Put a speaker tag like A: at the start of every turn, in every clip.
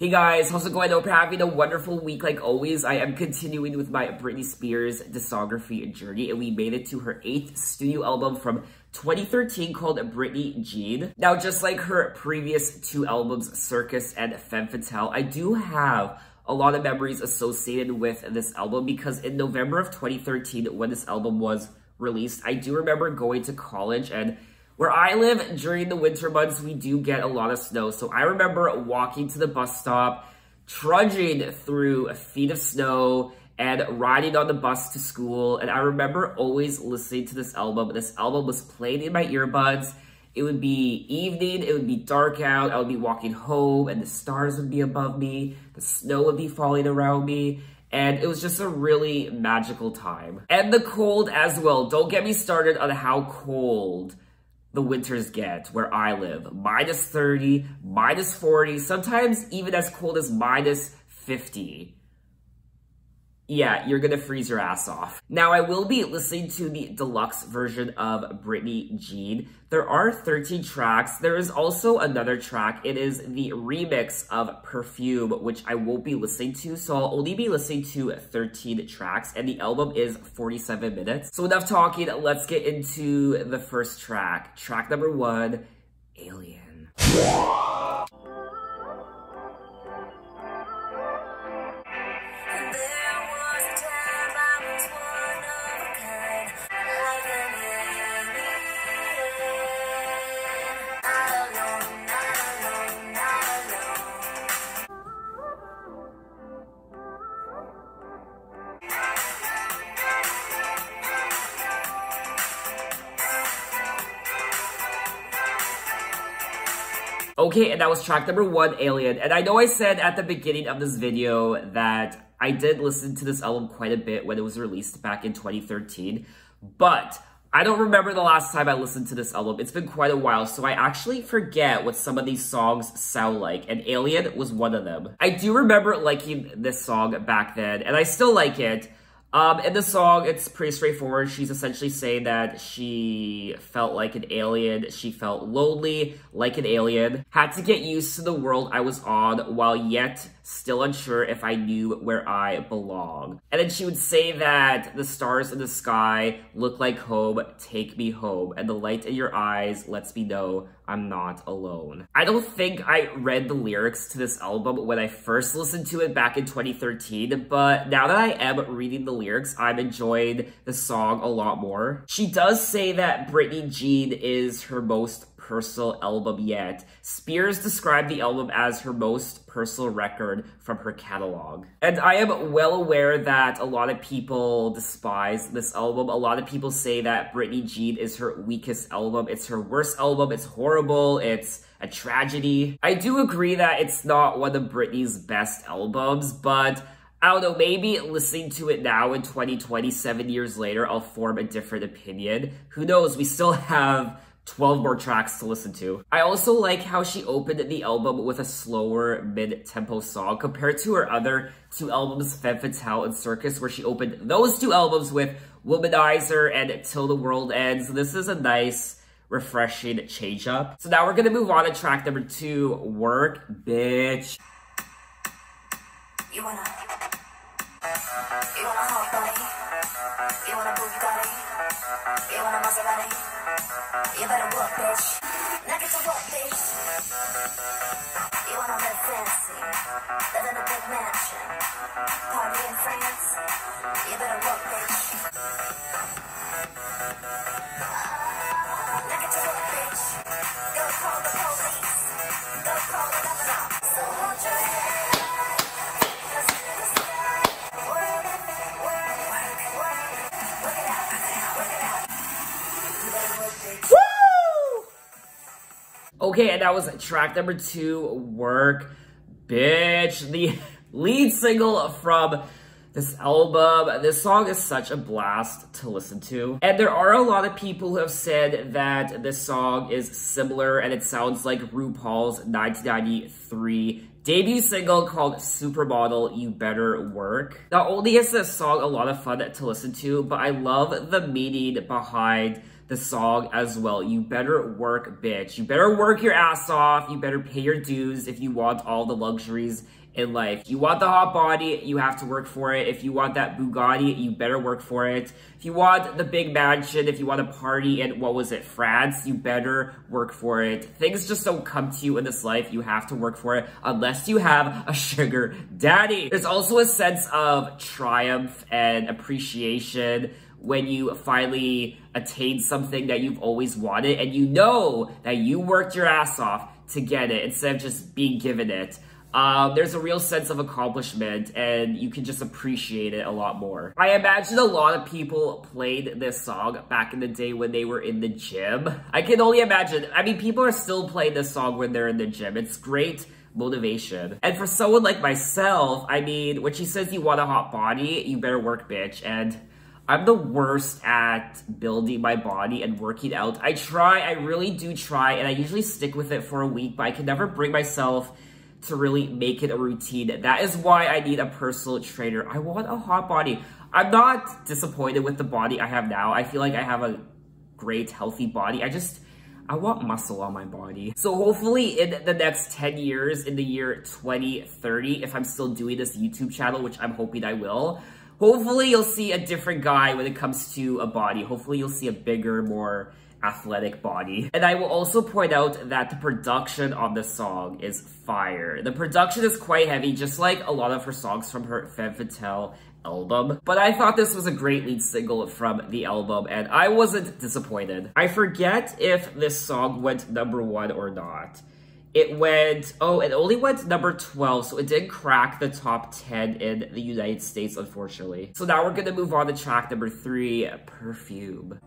A: Hey guys, how's it going? I hope you're having a wonderful week like always. I am continuing with my Britney Spears discography journey, and we made it to her 8th studio album from 2013 called Britney Jean. Now, just like her previous 2 albums, Circus and Femme Fatale, I do have a lot of memories associated with this album because in November of 2013, when this album was released, I do remember going to college, and where I live during the winter months, we do get a lot of snow. So I remember walking to the bus stop, trudging through feet of snow, and riding on the bus to school. And I remember always listening to this album. This album was played in my earbuds. It would be evening, it would be dark out, I would be walking home, and the stars would be above me, the snow would be falling around me. And it was just a really magical time. And the cold as well. Don't get me started on how cold the winters get where I live. Minus 30, minus 40, sometimes even as cold as minus 50. Yeah, you're gonna freeze your ass off. Now, I will be listening to the deluxe version of Britney Jean. There are 13 tracks. There is also another track. It is the remix of Perfume, which I won't be listening to, so I'll only be listening to 13 tracks, and the album is 47 minutes. So enough talking, let's get into the first track. Track number 1, Alien. Okay, and that was track number 1, Alien. And I know I said at the beginning of this video that I did listen to this album quite a bit when it was released back in 2013, but I don't remember the last time I listened to this album. It's been quite a while, so I actually forget what some of these songs sound like, and Alien was one of them. I do remember liking this song back then, and I still like it. In the song, it's pretty straightforward. She's essentially saying that she felt like an alien. She felt lonely, like an alien. Had to get used to the world I was on, while yet still unsure if I knew where I belong. And then she would say that the stars in the sky look like home, take me home. And the light in your eyes lets me know I'm not alone. I don't think I read the lyrics to this album when I first listened to it back in 2013, but now that I am reading the lyrics, I'm enjoying the song a lot more. She does say that Britney Jean is her most personal album yet. Spears described the album as her most personal record from her catalog. And I am well aware that a lot of people despise this album. A lot of people say that Britney Jean is her weakest album. It's her worst album. It's horrible. It's a tragedy. I do agree that it's not one of Britney's best albums, but I don't know, maybe listening to it now in 2020, 7 years later, I'll form a different opinion. Who knows? We still have 12 more tracks to listen to. I also like how she opened the album with a slower mid-tempo song compared to her other 2 albums, Femme Fatale and Circus, where she opened those 2 albums with Womanizer and Till the World Ends. This is a nice, refreshing change up. So now we're gonna move on to track number 2, Work, Bitch. You wanna hot body? You wanna Bugatti? You wanna Maserati? You better work, bitch. Now get to work, bitch. You wanna live fancy, live in a big mansion, party in France. You better work, bitch. Now get to work, bitch. Go call the police. Go call the governor. So hold your head. Okay, and that was track number 2, Work, Bitch, the lead single from this album. This song is such a blast to listen to. And there are a lot of people who have said that this song is similar and it sounds like RuPaul's 1993 debut single called Supermodel, You Better Work. Not only is this song a lot of fun to listen to, but I love the meaning behind the the song as well. You better work, bitch. You better work your ass off. You better pay your dues if you want all the luxuries in life. You want the hot body, you have to work for it. If you want that Bugatti, you better work for it. If you want the big mansion, if you want a party in, what was it, France, you better work for it. Things just don't come to you in this life. You have to work for it unless you have a sugar daddy. There's also a sense of triumph and appreciation when you finally attain something that you've always wanted and you know that you worked your ass off to get it instead of just being given it. There's a real sense of accomplishment and you can just appreciate it a lot more. I imagine a lot of people played this song back in the day when they were in the gym. I can only imagine. I mean, people are still playing this song when they're in the gym. It's great motivation. And for someone like myself, I mean, when she says you want a hot body, you better work, bitch. And I'm the worst at building my body and working out. I really do try, and I usually stick with it for a week, but I can never bring myself to really make it a routine. That is why I need a personal trainer. I want a hot body. I'm not disappointed with the body I have now. I feel like I have a great, healthy body. I want muscle on my body. So hopefully in the next 10 years, in the year 2030, if I'm still doing this YouTube channel, which I'm hoping I will, hopefully you'll see a different guy when it comes to a body. Hopefully you'll see a bigger, more athletic body. And I will also point out that the production on this song is fire. The production is quite heavy, just like a lot of her songs from her Femme Fatale album. But I thought this was a great lead single from the album, and I wasn't disappointed. I forget if this song went #1 or not. It only went number 12, so it did crack the top 10 in the United States, unfortunately. So now we're gonna move on to track number 3, Perfume.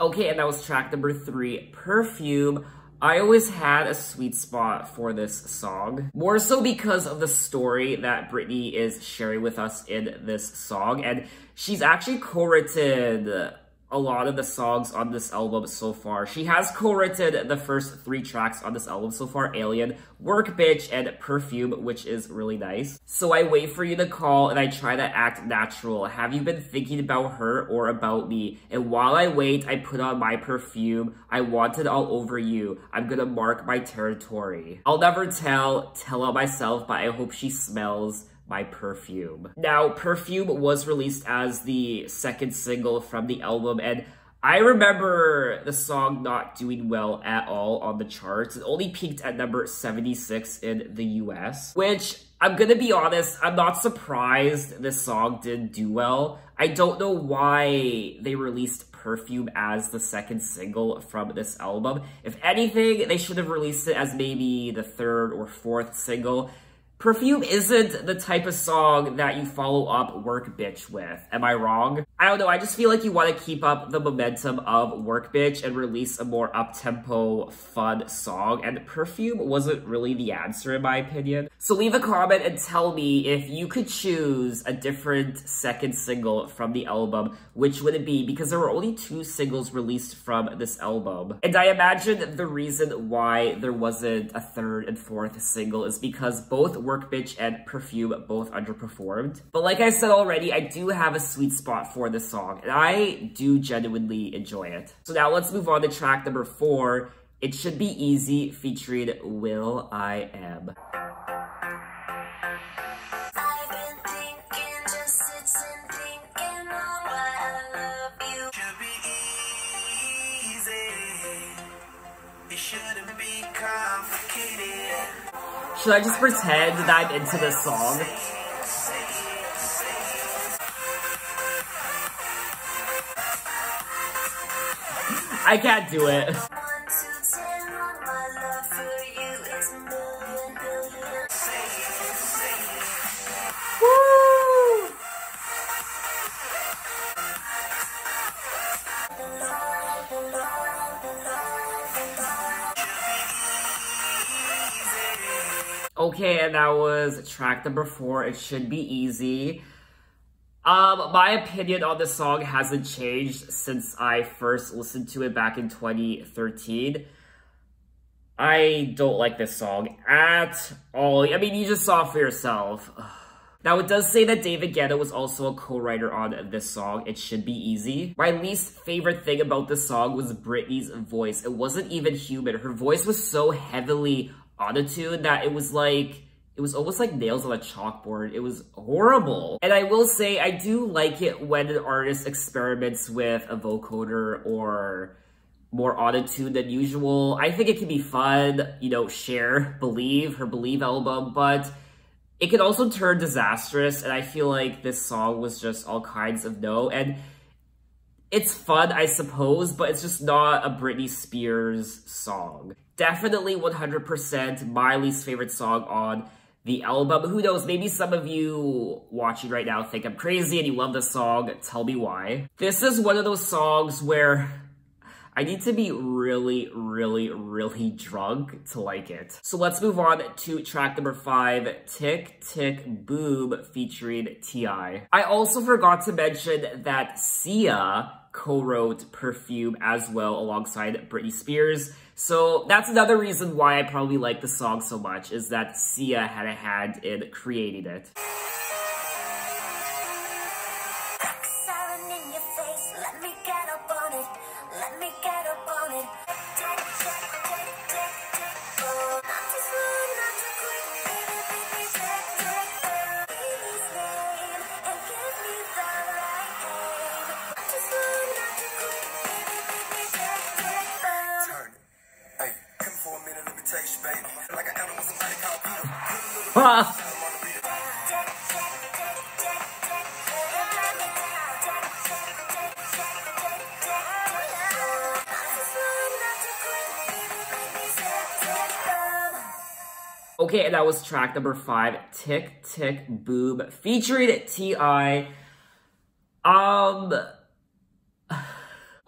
A: Okay, and that was track number 3, Perfume. I always had a sweet spot for this song, more so because of the story that Britney is sharing with us in this song, and she's actually co-written a lot of the songs on this album so far. She has co-written the first 3 tracks on this album so far, Alien, Work Bitch, and Perfume, which is really nice. So I wait for you to call and I try to act natural. Have you been thinking about her or about me? And while I wait, I put on my perfume. I want it all over you. I'm gonna mark my territory. I'll never tell on myself, but I hope she smells my perfume. Now, Perfume was released as the second single from the album, and I remember the song not doing well at all on the charts. It only peaked at number 76 in the US, which, I'm gonna be honest, I'm not surprised this song didn't do well. I don't know why they released Perfume as the second single from this album. If anything, they should have released it as maybe the 3rd or 4th single. Perfume isn't the type of song that you follow up Work Bitch with. Am I wrong? I don't know, I just feel like you want to keep up the momentum of Work Bitch and release a more up-tempo, fun song, and Perfume wasn't really the answer in my opinion. So leave a comment and tell me if you could choose a different second single from the album, which would it be? Because there were only 2 singles released from this album. And I imagine the reason why there wasn't a 3rd and 4th single is because both Work Bitch and Perfume both underperformed. But like I said already, I do have a sweet spot for this song, and I do genuinely enjoy it. So now let's move on to track number 4, It Should Be Easy, featuring Will I Am. Should I just pretend that I'm into this song? I can't do it. Okay, and that was track number 4, It Should Be Easy. My opinion on this song hasn't changed since I first listened to it back in 2013. I don't like this song at all. I mean, you just saw it for yourself. Now, it does say that David Guetta was also a co-writer on this song, It Should Be Easy. My least favorite thing about this song was Britney's voice. It wasn't even human. Her voice was so heavily auto-tuned that it was almost like nails on a chalkboard. It was horrible. And I will say, I do like it when an artist experiments with a vocoder or more auto-tuned than usual. I think it can be fun, you know, Cher, Believe, her Believe album, but it can also turn disastrous, and I feel like this song was just all kinds of no. And it's fun, I suppose, but it's just not a Britney Spears song. Definitely 100% my least favorite song on the album. Who knows, maybe some of you watching right now think I'm crazy and you love this song. Tell me why. This is one of those songs where I need to be really, really, really drunk to like it. So let's move on to track number 5, Tick Tick Boom featuring T.I. I also forgot to mention that Sia co-wrote Perfume as well alongside Britney Spears. So that's another reason why I probably like the song so much, is that Sia had a hand in creating it. Okay, and that was track number 5, Tick Tick Boom, featuring T.I.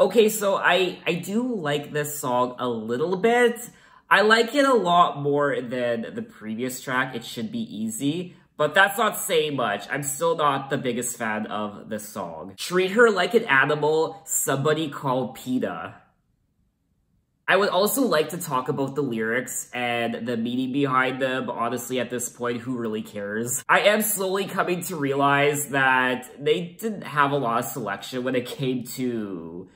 A: Okay, so I do like this song a little bit. I like it a lot more than the previous track, It Should Be Easy, but that's not saying much. I'm still not the biggest fan of this song. Treat Her Like an Animal, Somebody Call PETA. I would also like to talk about the lyrics and the meaning behind them, but honestly, at this point, who really cares? I am slowly coming to realize that they didn't have a lot of selection when it came to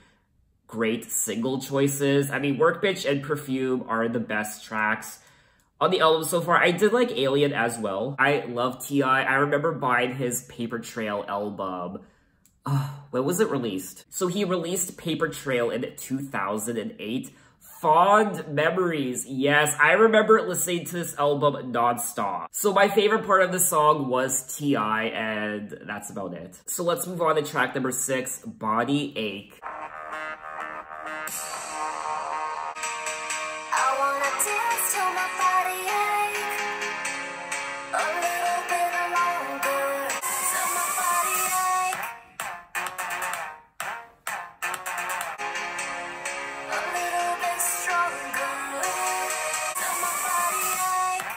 A: great single choices. I mean, Work Bitch and Perfume are the best tracks on the album so far. I did like Alien as well. I love T.I. I remember buying his Paper Trail album. When was it released? So he released Paper Trail in 2008. Fond memories. Yes, I remember listening to this album nonstop. So my favorite part of the song was T.I., and that's about it. So let's move on to track number 6, Body Ache.
B: I wanna dance till my body ache a little bit longer, till my body ache a little bit stronger, till my body ache.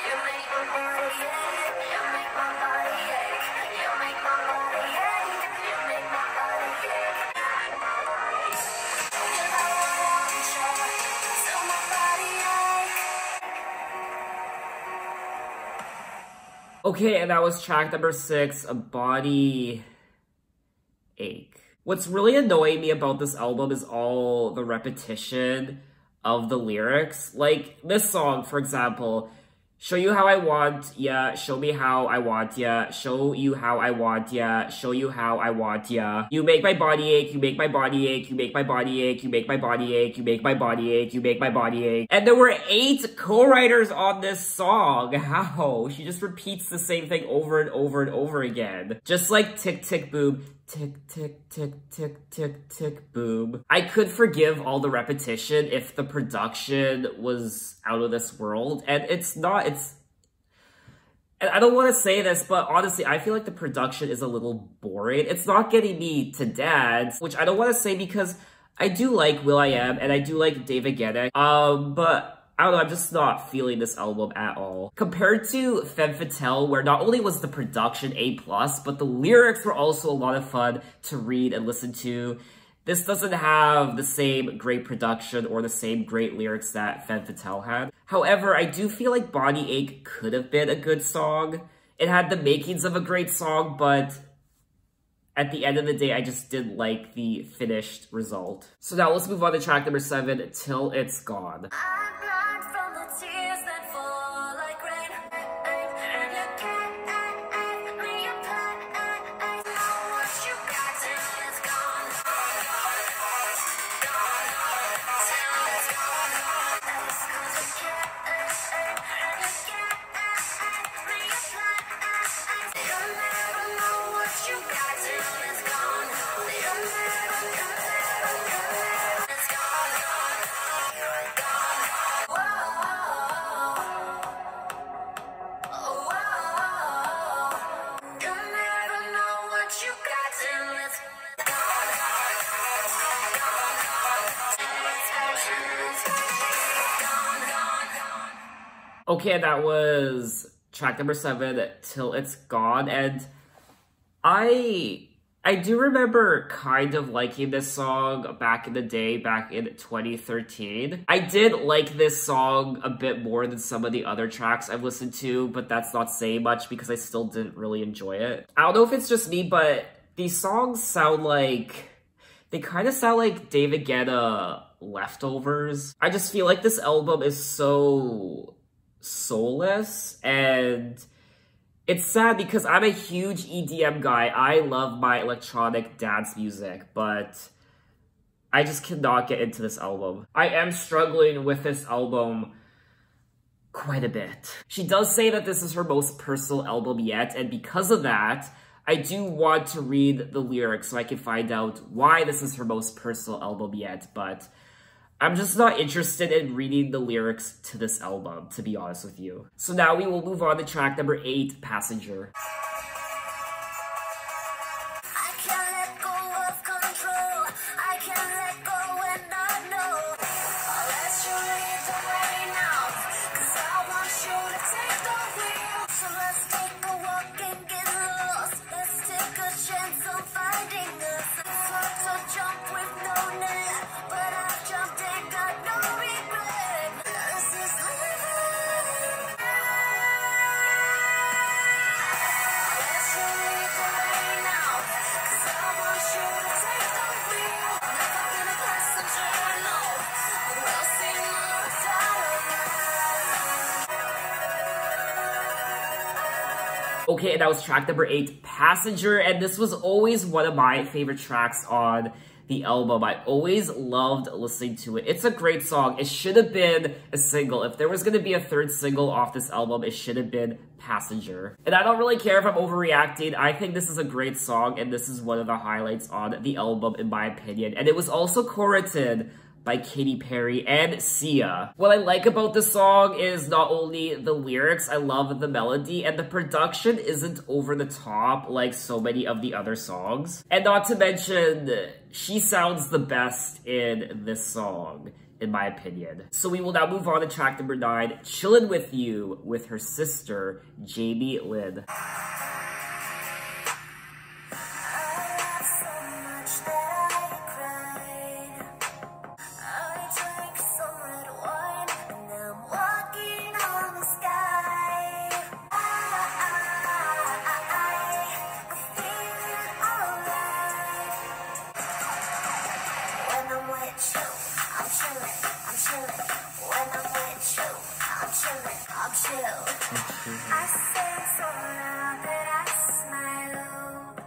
B: You make my body ache, you make my body ache, you make my body ache, you make my body ache.
A: Okay, and that was track number 6, A Body Ache. What's really annoying me about this album is all the repetition of the lyrics. Like, this song, for example, show you how I want ya, show me how I want ya, show you how I want ya, show you how I want ya. You make my body ache, you make my body ache, you make my body ache, you make my body ache, you make my body ache, you make my body ache. And there were 8 co-writers on this song. How? She just repeats the same thing over and over and over again. Just like Tick Tick Boom, tick, tick, tick, tick, tick, tick, boom. I could forgive all the repetition if the production was out of this world, and it's not, and I don't want to say this, but honestly, I feel like the production is a little boring. It's not getting me to dance, which I don't want to say because I do like will.i.am and I do like David Guetta, but I don't know, I'm just not feeling this album at all. Compared to Femme Fatale, where not only was the production A+, but the lyrics were also a lot of fun to read and listen to. This doesn't have the same great production or the same great lyrics that Femme Fatale had. However, I do feel like Body Ache could have been a good song. It had the makings of a great song, but at the end of the day, I just didn't like the finished result. So now let's move on to track number 7, Till It's Gone.
B: I'm blind from the tears that fall like rain, and you can't me apart. Know what you got till it's gone, till it's gone. That's 'cause you can't and you can't me apart. You'll never know what you got till it's gone. You'll never, it's gone.
A: Okay, that was track number 7, Till It's Gone, and I do remember kind of liking this song back in the day, back in 2013. I did like this song a bit more than some of the other tracks I've listened to, but that's not saying much because I still didn't really enjoy it. I don't know if it's just me, but these songs sound like, they kind of sound like David Guetta leftovers. I just feel like this album is so soulless, and it's sad because I'm a huge EDM guy. I love my electronic dance music, but I just cannot get into this album. I am struggling with this album quite a bit. She does say that this is her most personal album yet, and because of that, I do want to read the lyrics so I can find out why this is her most personal album yet, but I'm just not interested in reading the lyrics to this album, to be honest with you. So now we will move on to track number 8, Passenger.
B: I can't let go of control. I can't let go and I know. I'll let you lead the way now, 'cause I want you to take the wheel. So let's take a walk and get lost. Let's take a chance on finding us. It's hard to jump with no net, but I've jumped and got no regret. This is living. Let you lead the way now, 'cause I want you to take the wheel. I'm never gonna passenger, no, but we'll see more time.
A: Okay, and that was track number 8, Passenger, and this was always one of my favorite tracks on the album. I always loved listening to it. It's a great song. It should have been a single. If there was going to be a third single off this album, it should have been Passenger. And I don't really care if I'm overreacting. I think this is a great song, and this is one of the highlights on the album, in my opinion. And it was also co-written by Katy Perry and Sia. What I like about this song is not only the lyrics, I love the melody, and the production isn't over the top like so many of the other songs. And not to mention, she sounds the best in this song, in my opinion. So we will now move on to track number 9, Chillin' With You, with her sister, Jamie Lynn.
B: I say so loud that I smile.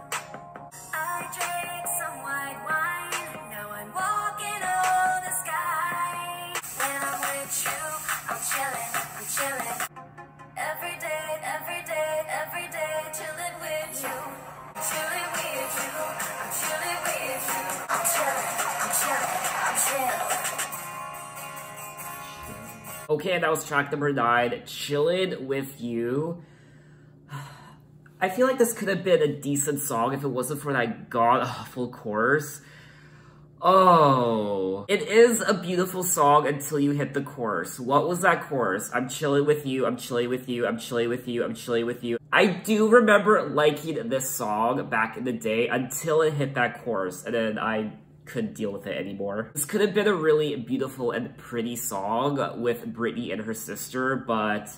B: I drink some white wine. Now I'm walking on the sky. When I'm with you, I'm chilling, I'm chilling. Every day, chilling with you. Chilling with you, I'm chilling with you. I'm chilling, I'm chilling, I'm chilling.
A: Okay, and that was track number 9, Chillin' With You. I feel like this could have been a decent song if it wasn't for that god-awful chorus. Oh, it is a beautiful song until you hit the chorus. What was that chorus? I'm chilling with you, I'm chilling with you, I'm chilling with you, I'm chilling with you. I do remember liking this song back in the day until it hit that chorus, and then I couldn't deal with it anymore. This could have been a really beautiful and pretty song with Britney and her sister, but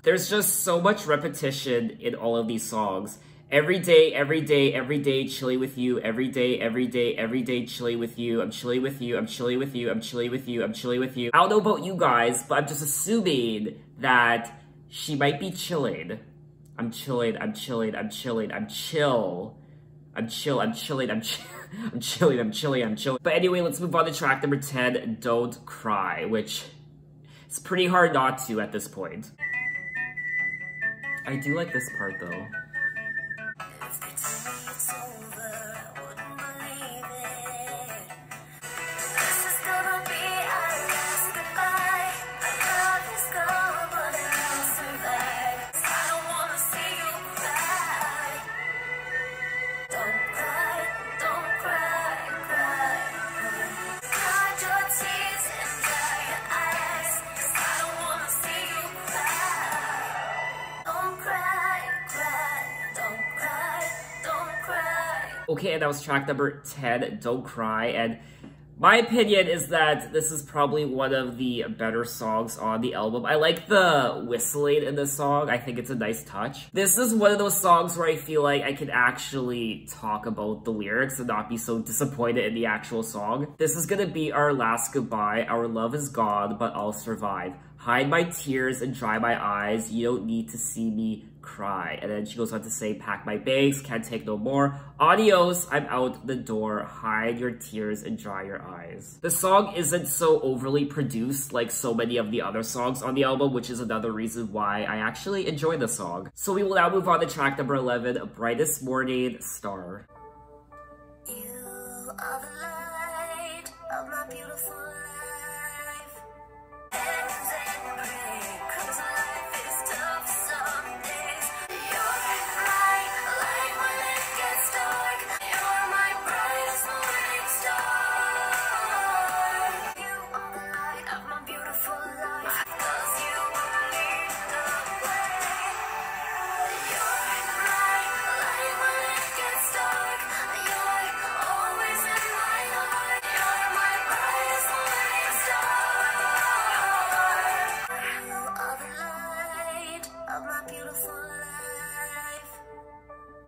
A: there's just so much repetition in all of these songs. Every day, every day, every day, chilling with you. Every day, every day, every day, chilling with you. I'm chilling with you. I'm chilling with you. I'm chilling with you. I'm chilling with you. I don't know about you guys, but I'm just assuming that she might be chilling. I'm chilling. I'm chilling. I'm chilling. I'm chill. I'm chill. I'm chilling. I'm chill. I'm chilling. I'm chilling. I'm chilling. But anyway, let's move on to track number 10, Don't Cry, which it's pretty hard not to at this point. I do like this part though. Okay, and that was track number 10, Don't Cry, and my opinion is that this is probably one of the better songs on the album. I like the whistling in this song. I think it's a nice touch. This is one of those songs where I feel like I can actually talk about the lyrics and not be so disappointed in the actual song. This is gonna be our last goodbye. Our love is gone, but I'll survive. Hide my tears and dry my eyes. You don't need to see me cry. And then she goes on to say, pack my bags, can't take no more. Adios, I'm out the door. Hide your tears and dry your eyes. The song isn't so overly produced like so many of the other songs on the album, which is another reason why I actually enjoy the song. So we will now move on to track number 11, Brightest Morning, Star.
B: You are the light of my beautiful life.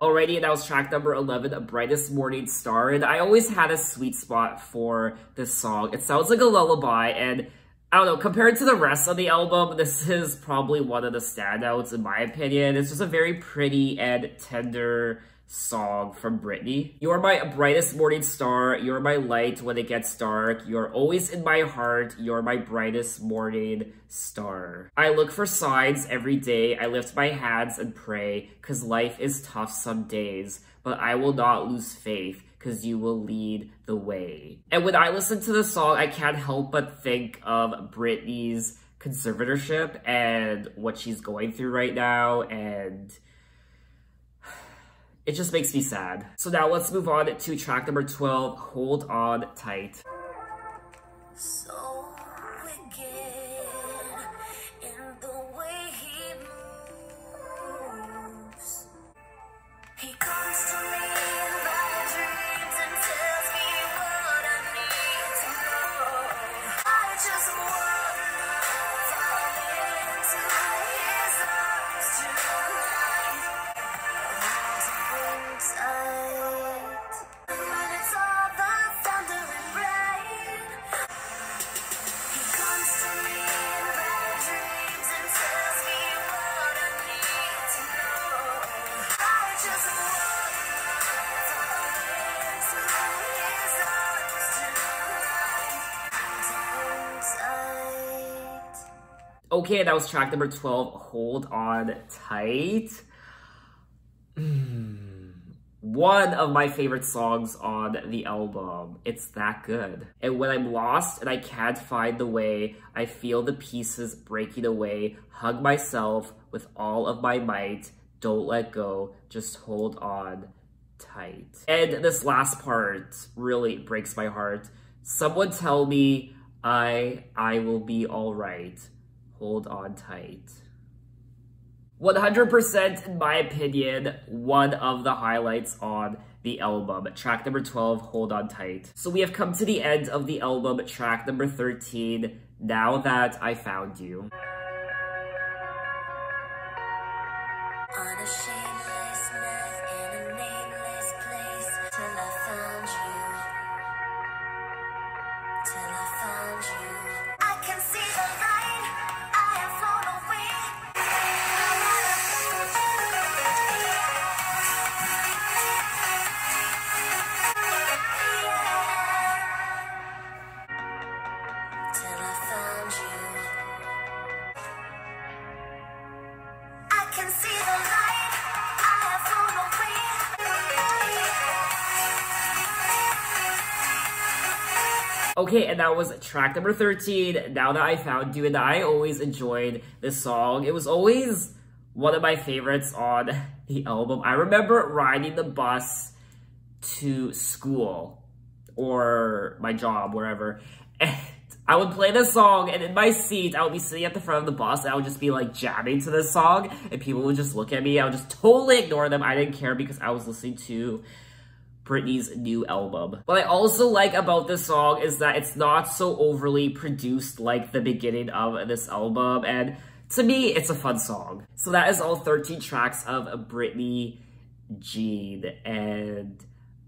A: Alrighty, and that was track number 11, Brightest Morning Star, and I always had a sweet spot for this song. It sounds like a lullaby, and I don't know, compared to the rest of the album, this is probably one of the standouts in my opinion. It's just a very pretty and tender song from Britney. You're my brightest morning star, you're my light when it gets dark, you're always in my heart, you're my brightest morning star. I look for signs every day, I lift my hands and pray, cause life is tough some days, but I will not lose faith, cause you will lead the way. And when I listen to the song, I can't help but think of Britney's conservatorship and what she's going through right now, and it just makes me sad. So now let's move on to track number 12, Hold On Tight.
B: So wicked in the way he moves. He comes to me in my dreams and tells me what I need to know. I just wanna fall into his arms tonight. When it's all the thunder and rain, he comes to me in my dreams and tells me what I need to know. I just wanna fall into his arms tonight.
A: Okay, that was track number 12, Hold On Tight. One of my favorite songs on the album. It's that good. And when I'm lost and I can't find the way, I feel the pieces breaking away, hug myself with all of my might, don't let go, just hold on tight. And this last part really breaks my heart. Someone tell me I will be all right. Hold on tight. 100% in my opinion, one of the highlights on the album. Track number 12, Hold On Tight. So we have come to the end of the album, track number 13, Now That I Found You.
B: On a shameless night in a nameless place, till I found you, till I found you. I can see the light, I have flown away. Till I found you. I can see the light, I have flown away.
A: Okay, and that was track number 13, Now That I Found You, and I always enjoyed this song. It was always one of my favorites on the album. I remember riding the bus to school or my job, wherever, and I would play this song, and in my seat, I would be sitting at the front of the bus, and I would just be like jamming to this song, and people would just look at me. I would just totally ignore them. I didn't care because I was listening to Britney's new album. What I also like about this song is that it's not so overly produced like the beginning of this album, and to me, it's a fun song. So that is all 13 tracks of Britney Jean, and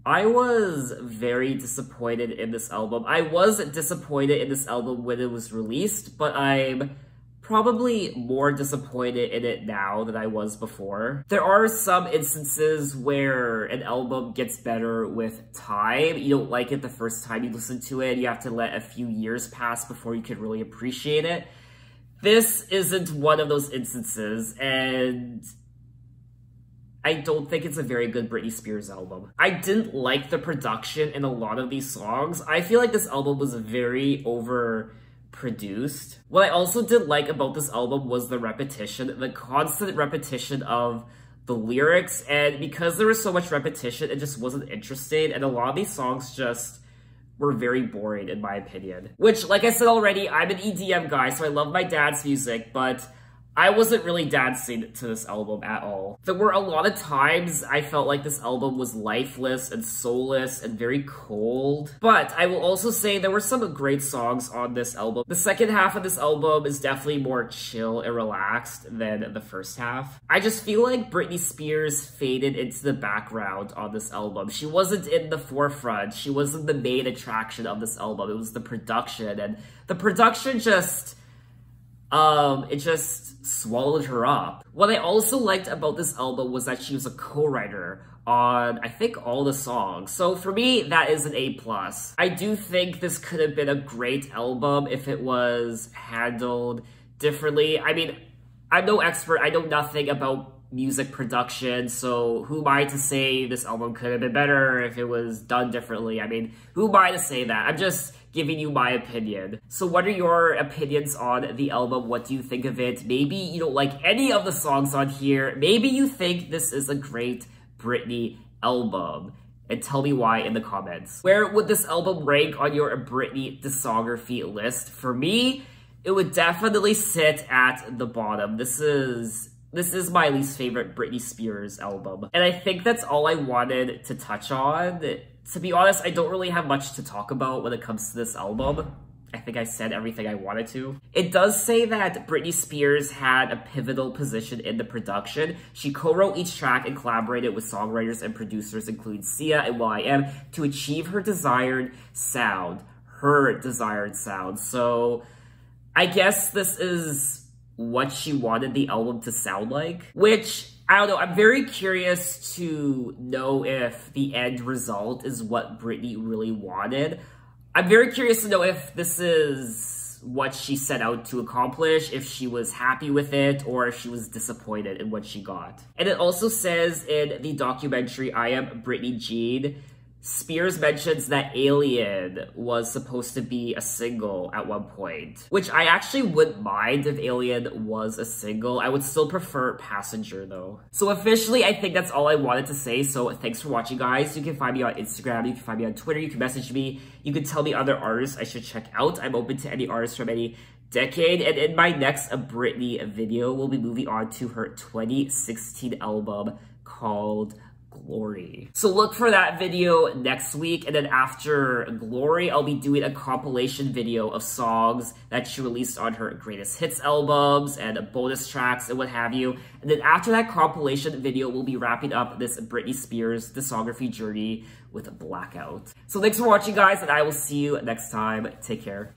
A: I was very disappointed in this album. I was disappointed in this album when it was released, but I'm probably more disappointed in it now than I was before. There are some instances where an album gets better with time. You don't like it the first time you listen to it. You have to let a few years pass before you can really appreciate it. This isn't one of those instances, and I don't think it's a very good Britney Spears album. I didn't like the production in a lot of these songs. I feel like this album was very overproduced. What I also didn't like about this album was the repetition, the constant repetition of the lyrics, and because there was so much repetition, it just wasn't interesting, and a lot of these songs just were very boring in my opinion. Which, like I said already, I'm an EDM guy, so I love my dad's music, but I wasn't really dancing to this album at all. There were a lot of times I felt like this album was lifeless and soulless and very cold. But I will also say there were some great songs on this album. The second half of this album is definitely more chill and relaxed than the first half. I just feel like Britney Spears faded into the background on this album. She wasn't in the forefront. She wasn't the main attraction of this album. It was the production, and the production just it just swallowed her up. What I also liked about this album was that she was a co-writer on, I think, all the songs. So for me, that is an A+. I do think this could have been a great album if it was handled differently. I mean, I'm no expert. I know nothing about music production, so who am I to say this album could have been better if it was done differently? I mean, who am I to say that? I'm just giving you my opinion. So what are your opinions on the album? What do you think of it? Maybe you don't like any of the songs on here. Maybe you think this is a great Britney album. And tell me why in the comments. Where would this album rank on your Britney discography list? For me, it would definitely sit at the bottom. This is my least favorite Britney Spears album. And I think that's all I wanted to touch on. To be honest, I don't really have much to talk about when it comes to this album. I think I said everything I wanted to. It does say that Britney Spears had a pivotal position in the production. She co-wrote each track and collaborated with songwriters and producers, including Sia and will.i.am, to achieve her desired sound. So I guess this is what she wanted the album to sound like, which, I don't know, I'm very curious to know if the end result is what Britney really wanted. I'm very curious to know if this is what she set out to accomplish, if she was happy with it, or if she was disappointed in what she got. And it also says in the documentary, I Am Britney Jean, Spears mentions that Alien was supposed to be a single at one point, which I actually wouldn't mind if Alien was a single. I would still prefer Passenger though. So officially, I think that's all I wanted to say. So thanks for watching, guys. You can find me on Instagram, you can find me on Twitter, you can message me, you can tell me other artists I should check out. I'm open to any artists from any decade, and in my next Britney video, we'll be moving on to her 2016 album called Glory. So look for that video next week, and then after Glory, I'll be doing a compilation video of songs that she released on her greatest hits albums and bonus tracks and what have you. And then after that compilation video, we'll be wrapping up this Britney Spears discography journey with Blackout. So thanks for watching, guys, and I will see you next time. Take care.